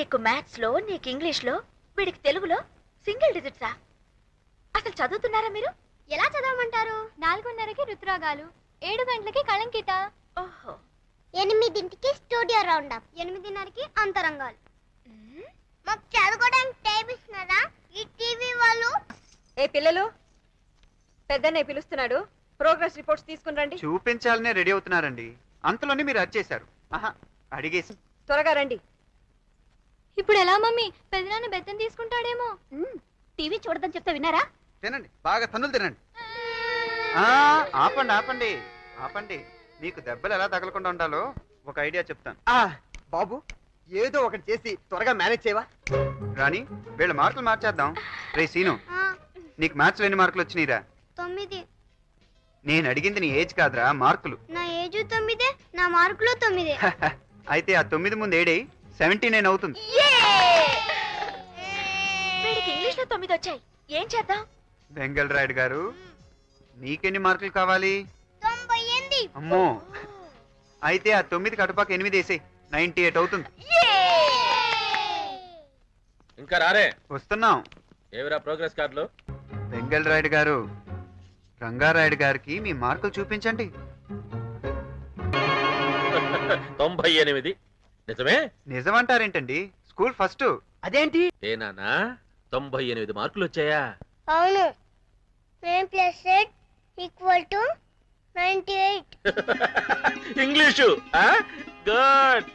నీకు మ్యాథ్స్ లో, నీకు ఇంగ్లీష్ లో, వీడికి తెలుగులో సింగిల్ డిజిట్సా? అసలు చదువుతున్నారా మీరు? ఎలా చదవమంటారు? 4:30కి రుతురాగాలు, 7 గంటలకి కళంకిత, ఓహో 8ంటికి స్టూడియో రౌండ్ అప్, 8:30కి అంతరంగాలు. మాకు చదువుకోవడానికి టైం ఇస్తున్నారా ఈ టీవీ వాళ్ళు? ఏ పిల్లలు, పెద్దనే పిలుస్తున్నాడు, ప్రోగ్రెస్ రిపోర్ట్స్ తీసుకుని రండి. చూపించాలనే రెడీ అవుతున్నారండి, అంతలోనే మీరు వచ్చేసారు. ఆహా అడిగేసి త్వరగా రండి. ఇప్పుడు ఎలా మమ్మీ? పెద్దనాన్న బెత్తం తీసుకుంటాడేమో. టీవీ చూడదని చెప్తే విన్నారా? తినండి, బాగా తన్నులు తినండి. ఆపండి ఆపండి ఆపండి, మీకు దెబ్బలు ఎలా తగలకుండా ఉండాలో ఒక ఐడియా చెప్తాను. బాబు ఏదో ఒకటి చేసి త్వరగా మేనేజ్ చేయవా? రాణి, వీళ్ళ మార్కులు మార్చేద్దాం. రే సీను, నీకు మ్యాథ్స్ ఎన్ని మార్కులు వచ్చినాయిరా? 9. నేను అడిగింది నీ ఏజ్ కాదురా, మార్కులు. నా ఏజ్ 9, నా మార్కులు 9. అయితే ఆ 9 ముందు 7 79 అవుతుంది. వీడికి ఇంగ్లీష్ లో 9 వచ్చాయి, ఏం చేద్దాం? బెంగల్ రాయుడు గారు, నీకెన్ని మార్కులు కావాలి? 98. అమ్మో, అయితే ఆ 9 కటుపాక 8 వేసేయ్, 98 అవుతుంది. ఇంకా రారే? వస్తున్నాం. ఏవిరా ప్రోగ్రెస్ కార్డులు? బెంగల్ రాయుడు గారు, రంగారాయుడు గారికి మీ మార్కులు చూపించండి. 98. నిజమే? నిజమంటారేంటండి, స్కూల్ ఫస్ట్. అదేంటి? ఏ నాన్నా 98 మార్కులు వచ్చాయా? అవును. 9 + 8 = 98. English good.